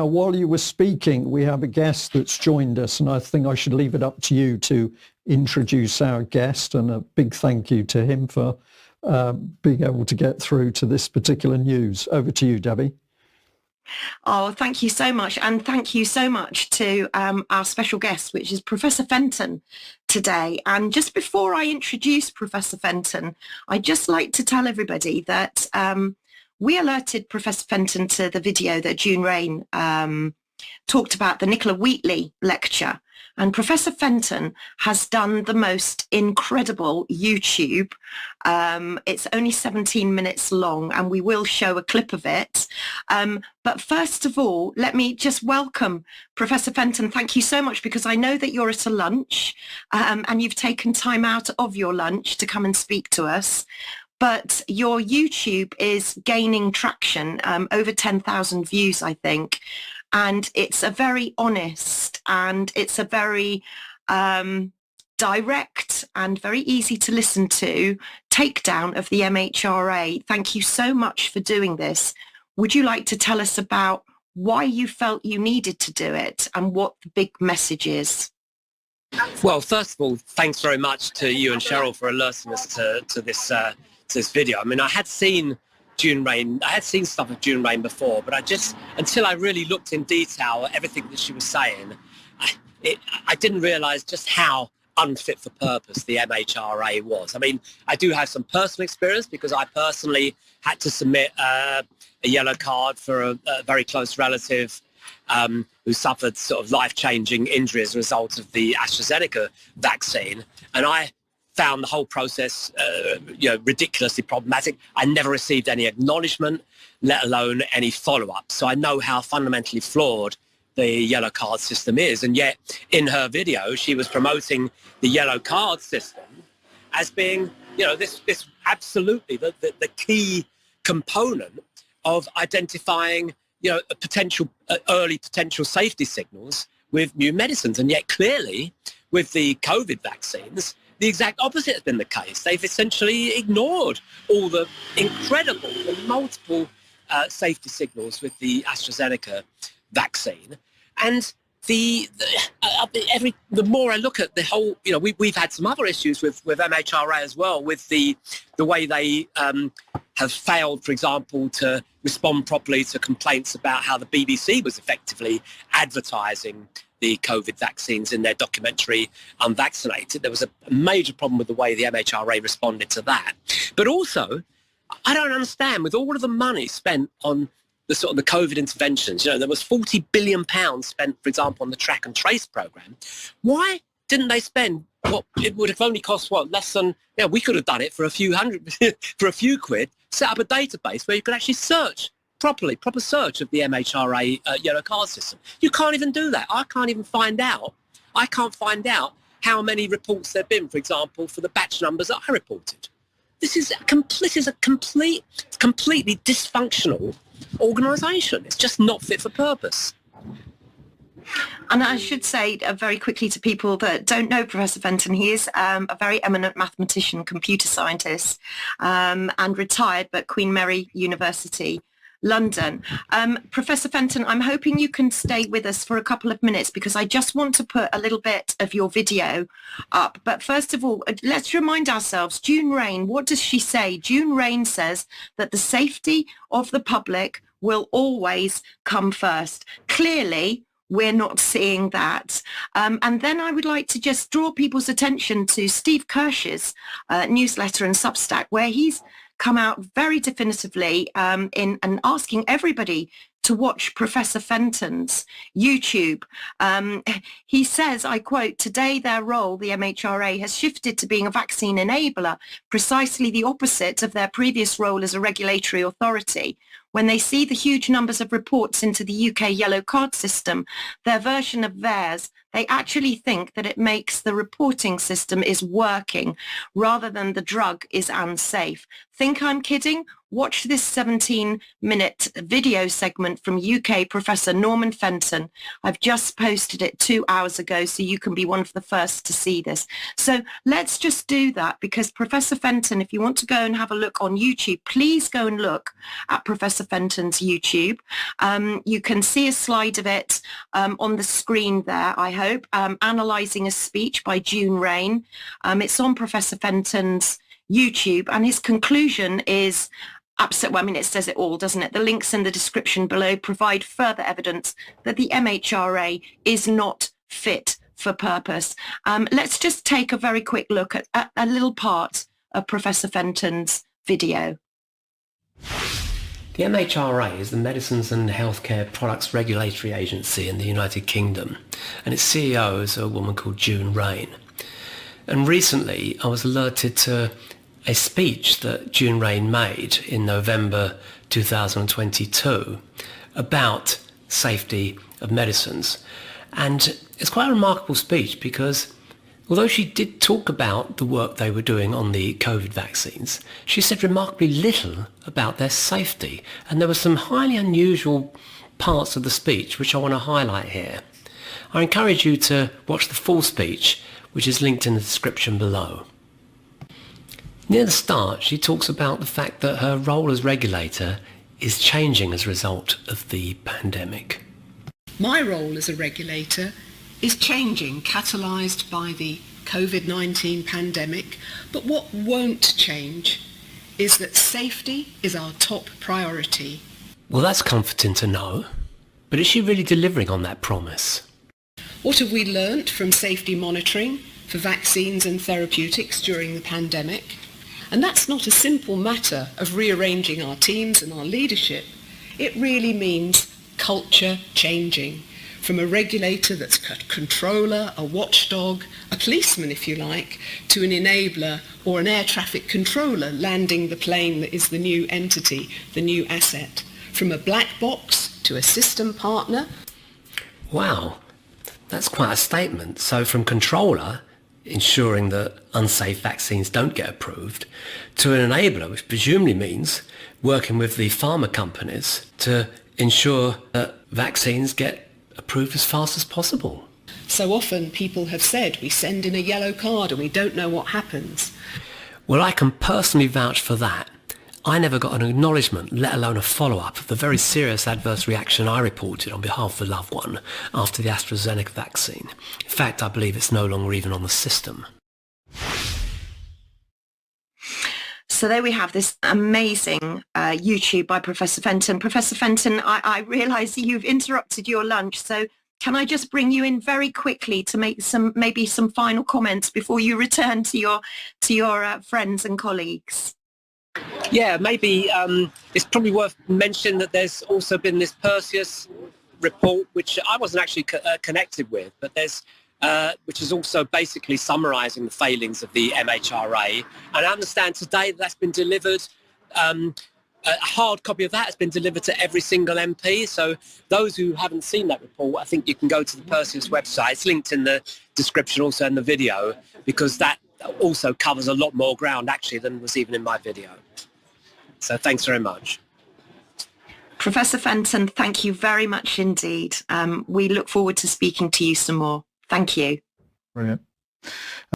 While you were speaking, we have a guest that's joined us, and I think I should leave it up to you to introduce our guest, and a big thank you to him for being able to get through to this particular news. Over to you, Debbie. Oh, thank you so much. And thank you so much to our special guest, which is Professor Fenton today. And just before I introduce Professor Fenton, I'd just like to tell everybody that we alerted Professor Fenton to the video that June Rain talked about, the Nicola Wheatley lecture. And Professor Fenton has done the most incredible YouTube. It's only 17 minutes long, and we will show a clip of it. But first of all, let me just welcome Professor Fenton. Thank you so much, because I know that you're at a lunch and you've taken time out of your lunch to come and speak to us. But your YouTube is gaining traction, over 10,000 views, I think. And it's a very honest and it's a very direct and very easy to listen to takedown of the MHRA. Thank you so much for doing this. Would you like to tell us about why you felt you needed to do it and what the big message is? Well, first of all, thanks very much to you and Cheryl for alerting us to this video. I mean, I had seen stuff of June Rain before, but until I really looked in detail at everything that she was saying, I didn't realise just how unfit for purpose the MHRA was. I mean, I do have some personal experience because I personally had to submit a yellow card for a very close relative who suffered sort of life-changing injury as a result of the AstraZeneca vaccine, and I found the whole process ridiculously problematic. I never received any acknowledgement, let alone any follow-up. So I know how fundamentally flawed the yellow card system is. And yet in her video, she was promoting the yellow card system as being, this absolutely the key component of identifying, early potential safety signals with new medicines. And yet clearly with the COVID vaccines, the exact opposite has been the case. They've essentially ignored all the incredible and multiple safety signals with the AstraZeneca vaccine. And the more I look at the whole, we've had some other issues with MHRA as well, with the way they have failed, for example, to respond properly to complaints about how the BBC was effectively advertising the COVID vaccines in their documentary Unvaccinated. There was a major problem with the way the MHRA responded to that. But also, I don't understand, with all of the money spent on the sort of the COVID interventions, there was £40 billion spent, for example, on the track and trace program. Why didn't they spend what it would have only cost, less than, we could have done it for a few quid, set up a database where you could actually search proper search of the MHRA yellow card system. You can't even do that. I can't find out how many reports there have been, for example, for the batch numbers that I reported. This is a completely dysfunctional organisation. It's just not fit for purpose. And I should say very quickly to people that don't know Professor Fenton, he is a very eminent mathematician, computer scientist, and retired at Queen Mary University, London. Professor Fenton, I'm hoping you can stay with us for a couple of minutes because I just want to put a little bit of your video up. But first of all, let's remind ourselves, June Rain, what does she say? June Rain says that the safety of the public will always come first. Clearly, we're not seeing that. And then I would like to just draw people's attention to Steve Kirsch's newsletter and Substack, where he's come out very definitively in and asking everybody to watch Professor Fenton's YouTube. He says, I quote, "Today their role, the MHRA, has shifted to being a vaccine enabler, precisely the opposite of their previous role as a regulatory authority. When they see the huge numbers of reports into the UK yellow card system, their version of theirs, They actually think that it makes the reporting system is working rather than the drug is unsafe. Think I'm kidding? Watch this 17-minute video segment from UK Professor Norman Fenton. I've just posted it 2 hours ago, so you can be one of the first to see this. So let's just do that, because Professor Fenton, if you want to go and have a look on YouTube, please go and look at Professor Fenton's YouTube. You can see a slide of it on the screen there, I hope, analysing a speech by June Rain. It's on Professor Fenton's YouTube, and his conclusion is absolutely, well, I mean, it says it all, doesn't it? The links in the description below provide further evidence that the MHRA is not fit for purpose. Let's just take a very quick look at a little part of Professor Fenton's video. The MHRA is the Medicines and Healthcare Products Regulatory Agency in the United Kingdom, and its CEO is a woman called June Rain. And recently I was alerted to a speech that June Rain made in November 2022 about safety of medicines. And it's quite a remarkable speech, because although she did talk about the work they were doing on the COVID vaccines, she said remarkably little about their safety. And there were some highly unusual parts of the speech which I want to highlight here. I encourage you to watch the full speech, which is linked in the description below. Near the start, she talks about the fact that her role as regulator is changing as a result of the pandemic. My role as a regulator is changing, catalysed by the COVID-19 pandemic, but what won't change is that safety is our top priority. Well, that's comforting to know, but is she really delivering on that promise? What have we learnt from safety monitoring for vaccines and therapeutics during the pandemic? And that's not a simple matter of rearranging our teams and our leadership. It really means culture changing, from a regulator that's a controller, a watchdog, a policeman if you like, to an enabler or an air traffic controller landing the plane that is the new entity, the new asset. From a black box to a system partner. Wow, that's quite a statement. So from controller, ensuring that unsafe vaccines don't get approved, to an enabler, which presumably means working with the pharma companies to ensure that vaccines get approved as fast as possible. So often people have said we send in a yellow card and we don't know what happens. Well, I can personally vouch for that. I never got an acknowledgement, let alone a follow-up, of the very serious adverse reaction I reported on behalf of a loved one after the AstraZeneca vaccine. In fact, I believe it's no longer even on the system. So there we have this amazing YouTube by Professor Fenton. Professor Fenton, I realise you've interrupted your lunch, so can I just bring you in very quickly to make maybe some final comments before you return to your friends and colleagues? Yeah, maybe it's probably worth mentioning that there's also been this Perseus report, which I wasn't actually connected with, but there's which is also basically summarising the failings of the MHRA. And I understand today that's been delivered, a hard copy of that has been delivered to every single MP. So those who haven't seen that report, I think you can go to the Perseus website. It's linked in the description, also in the video, because that also covers a lot more ground actually than was even in my video. So thanks very much. Professor Fenton, thank you very much indeed. We look forward to speaking to you some more. Thank you. Brilliant.